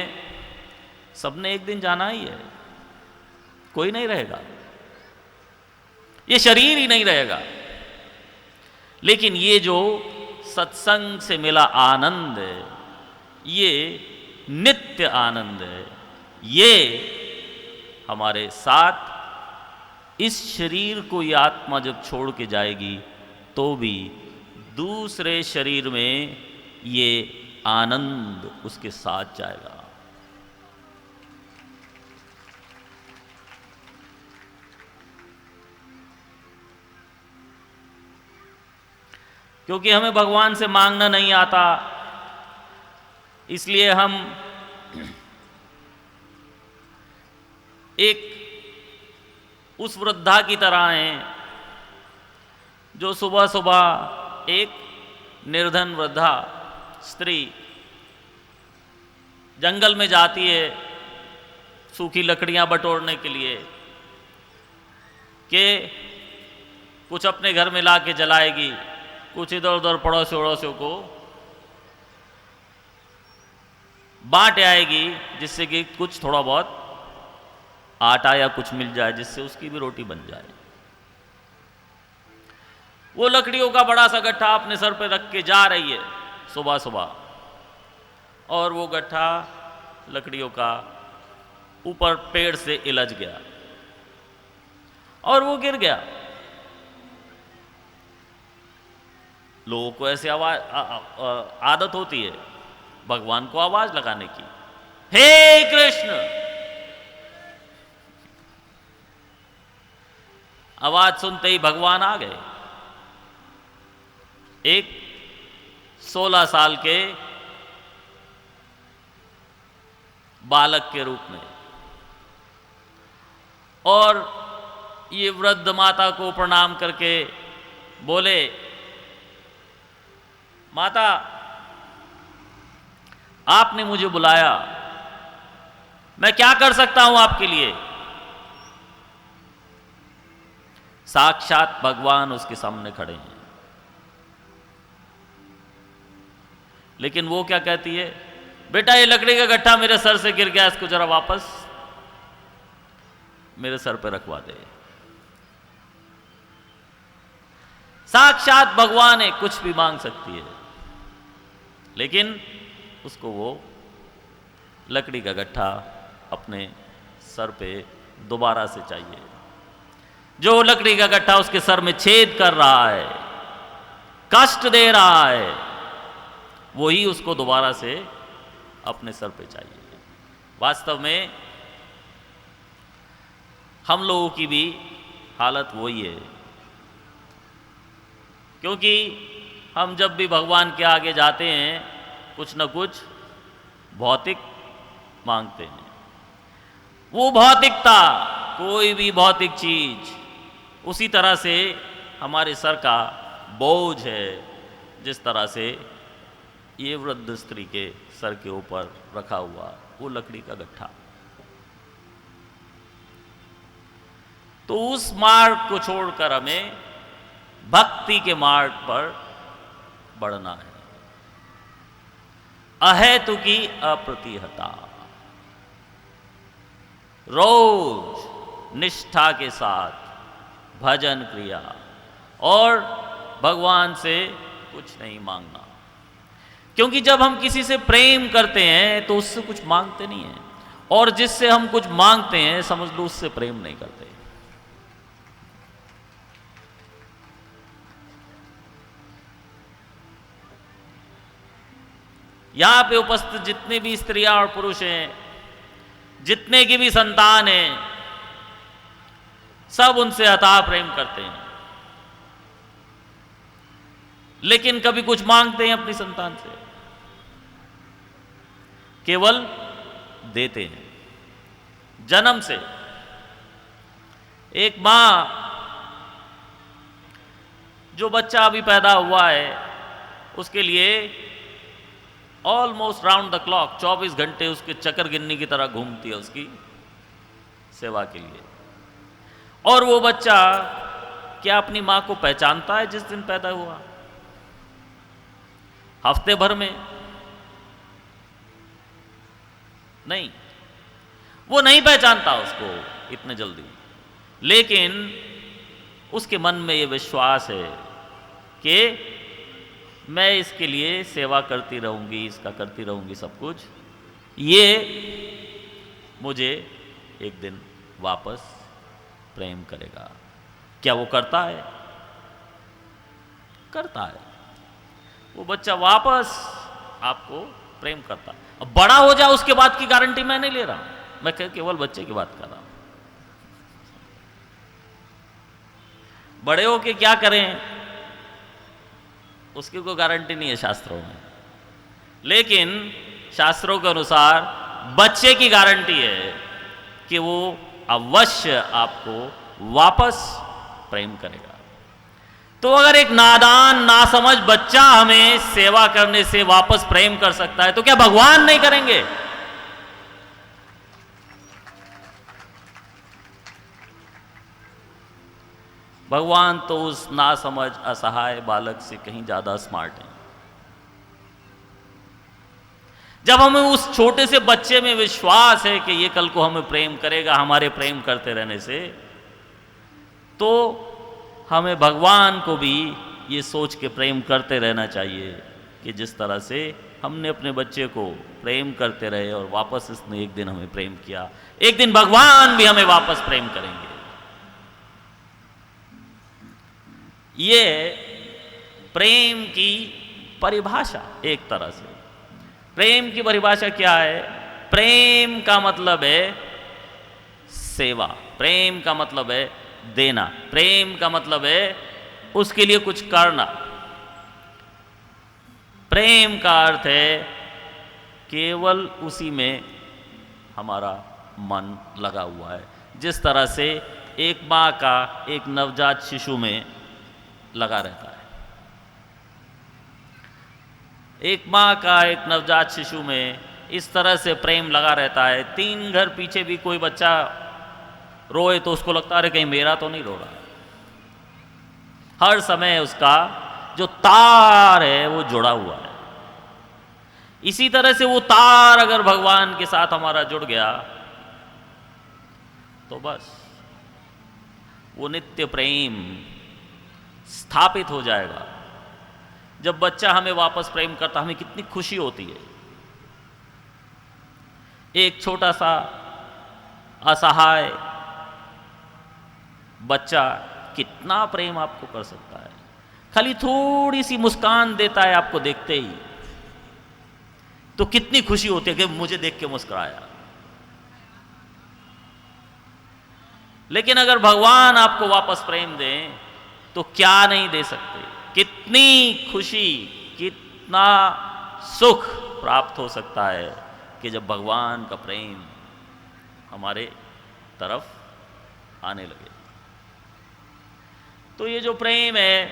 सबने एक दिन जाना ही है, कोई नहीं रहेगा, ये शरीर ही नहीं रहेगा। लेकिन ये जो सत्संग से मिला आनंद है, ये नित्य आनंद है, ये हमारे साथ इस शरीर को ये आत्मा जब छोड़ के जाएगी तो भी दूसरे शरीर में ये आनंद उसके साथ जाएगा। क्योंकि हमें भगवान से मांगना नहीं आता, इसलिए हम एक उस वृद्धा की तरह हैं जो सुबह सुबह, एक निर्धन वृद्धा स्त्री जंगल में जाती है सूखी लकड़ियां बटोरने के लिए, कि कुछ अपने घर में ला के जलाएगी, कुछ इधर उधर पड़ोसी वड़ोसियों को बांट आएगी, जिससे कि कुछ थोड़ा बहुत आटा या कुछ मिल जाए, जिससे उसकी भी रोटी बन जाए। वो लकड़ियों का बड़ा सा गट्ठा अपने सर पे रख के जा रही है सुबह सुबह, और वो गट्ठा लकड़ियों का ऊपर पेड़ से इलझ गया और वो गिर गया। लोगों को ऐसे आदत होती है भगवान को आवाज लगाने की, हे कृष्ण। आवाज सुनते ही भगवान आ गए, एक 16 साल के बालक के रूप में, और ये वृद्ध माता को प्रणाम करके बोले, माता आपने मुझे बुलाया, मैं क्या कर सकता हूं आपके लिए? साक्षात भगवान उसके सामने खड़े हैं, लेकिन वो क्या कहती है, बेटा ये लकड़ी का गट्ठा मेरे सर से गिर गया, इसको जरा वापस मेरे सर पे रखवा दे। साक्षात भगवान है, कुछ भी मांग सकती है, लेकिन उसको वो लकड़ी का गट्ठा अपने सर पे दोबारा से चाहिए। जो लकड़ी का गट्ठा उसके सर में छेद कर रहा है, कष्ट दे रहा है, वही उसको दोबारा से अपने सर पे चाहिए। वास्तव में हम लोगों की भी हालत वही है, क्योंकि हम जब भी भगवान के आगे जाते हैं कुछ न कुछ भौतिक मांगते हैं। वो भौतिकता, कोई भी भौतिक चीज उसी तरह से हमारे सर का बोझ है, जिस तरह से ये वृद्ध स्त्री के सर के ऊपर रखा हुआ वो लकड़ी का गट्ठा। तो उस मार्ग को छोड़कर हमें भक्ति के मार्ग पर बढ़ना है। अहेतु की अप्रतिहता, रोज निष्ठा के साथ भजन क्रिया और भगवान से कुछ नहीं मांगना। क्योंकि जब हम किसी से प्रेम करते हैं तो उससे कुछ मांगते नहीं हैं, और जिससे हम कुछ मांगते हैं समझ लो उससे प्रेम नहीं करते। यहां पे उपस्थित जितने भी स्त्रियां और पुरुष हैं, जितने की भी संतान हैं, सब उनसे अथाह प्रेम करते हैं, लेकिन कभी कुछ मांगते हैं अपनी संतान से, केवल देते हैं। जन्म से एक मां जो बच्चा अभी पैदा हुआ है उसके लिए ऑलमोस्ट राउंड द क्लॉक 24 घंटे उसके चक्कर गिननी की तरह घूमती है उसकी सेवा के लिए। और वो बच्चा क्या अपनी मां को पहचानता है जिस दिन पैदा हुआ? हफ्ते भर में नहीं, वो नहीं पहचानता उसको इतने जल्दी, लेकिन उसके मन में ये विश्वास है कि मैं इसके लिए सेवा करती रहूंगी, इसका करती रहूंगी सब कुछ, ये मुझे एक दिन वापस प्रेम करेगा। क्या वो करता है? करता है। वो बच्चा वापस आपको प्रेम करता है। अब बड़ा हो जाए उसके बाद की गारंटी मैं नहीं ले रहा हूं, मैं केवल बच्चे की बात कर रहा हूं। बड़े हो के क्या करें उसकी कोई गारंटी नहीं है शास्त्रों में, लेकिन शास्त्रों के अनुसार बच्चे की गारंटी है कि वो अवश्य आपको वापस प्रेम करेगा। तो अगर एक नादान नासमझ बच्चा हमें सेवा करने से वापस प्रेम कर सकता है तो क्या भगवान नहीं करेंगे? भगवान तो उस नासमझ असहाय बालक से कहीं ज्यादा स्मार्ट है। जब हमें उस छोटे से बच्चे में विश्वास है कि ये कल को हमें प्रेम करेगा हमारे प्रेम करते रहने से, तो हमें भगवान को भी ये सोच के प्रेम करते रहना चाहिए कि जिस तरह से हमने अपने बच्चे को प्रेम करते रहे और वापस इसने एक दिन हमें प्रेम किया, एक दिन भगवान भी हमें वापस प्रेम करेंगे। ये प्रेम की परिभाषा एक तरह से। प्रेम की परिभाषा क्या है? प्रेम का मतलब है सेवा, प्रेम का मतलब है देना, प्रेम का मतलब है उसके लिए कुछ करना। प्रेम का अर्थ है केवल उसी में हमारा मन लगा हुआ है। जिस तरह से एक माँ का एक नवजात शिशु में लगा रहता है, एक माँ का एक नवजात शिशु में इस तरह से प्रेम लगा रहता है। 3 घर पीछे भी कोई बच्चा रोए तो उसको लगता है कहीं मेरा तो नहीं रो रहा है। हर समय उसका जो तार है वो जुड़ा हुआ है। इसी तरह से वो तार अगर भगवान के साथ हमारा जुड़ गया तो बस वो नित्य प्रेम स्थापित हो जाएगा। जब बच्चा हमें वापस प्रेम करता हमें कितनी खुशी होती है। एक छोटा सा असहाय बच्चा कितना प्रेम आपको कर सकता है, खाली थोड़ी सी मुस्कान देता है आपको देखते ही, तो कितनी खुशी होती है कि मुझे देख के मुस्कुराया। लेकिन अगर भगवान आपको वापस प्रेम दें तो क्या नहीं दे सकते। कितनी खुशी, कितना सुख प्राप्त हो सकता है कि जब भगवान का प्रेम हमारे तरफ आने लगे। तो ये जो प्रेम है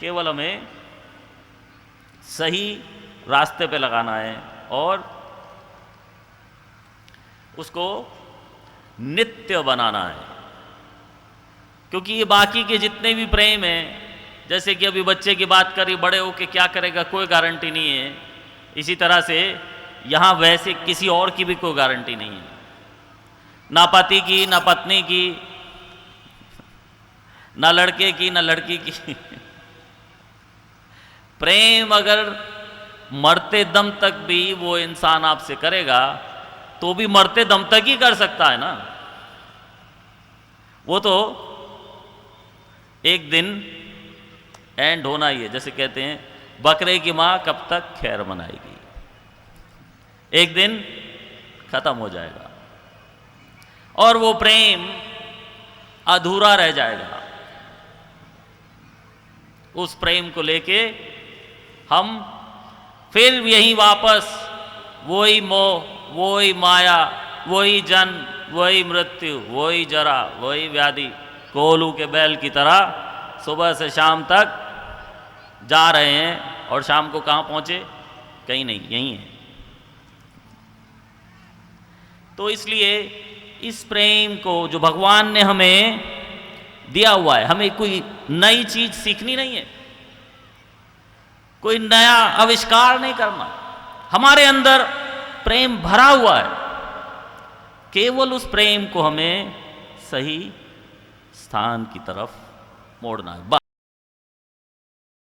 केवल हमें सही रास्ते पे लगाना है और उसको नित्य बनाना है। क्योंकि ये बाकी के जितने भी प्रेम हैं, जैसे कि अभी बच्चे की बात करी, बड़े होके क्या करेगा कोई गारंटी नहीं है, इसी तरह से यहाँ वैसे किसी और की भी कोई गारंटी नहीं है, ना पति की, ना पत्नी की, ना लड़के की, ना लड़की की। प्रेम अगर मरते दम तक भी वो इंसान आपसे करेगा तो भी मरते दम तक ही कर सकता है ना। वो तो एक दिन एंड होना ही है। जैसे कहते हैं बकरे की मां कब तक खैर मनाएगी, एक दिन खत्म हो जाएगा और वो प्रेम अधूरा रह जाएगा। उस प्रेम को लेके हम फिर यहीं वापस वही मोह, वही माया, वही जन्म, वही मृत्यु, वही जरा, वही व्याधि, कोल्हू के बैल की तरह सुबह से शाम तक जा रहे हैं और शाम को कहाँ पहुँचे? कहीं नहीं, यहीं है। तो इसलिए इस प्रेम को जो भगवान ने हमें दिया हुआ है, हमें कोई नई चीज सीखनी नहीं है, कोई नया आविष्कार नहीं करना। हमारे अंदर प्रेम भरा हुआ है, केवल उस प्रेम को हमें सही स्थान की तरफ मोड़ना है।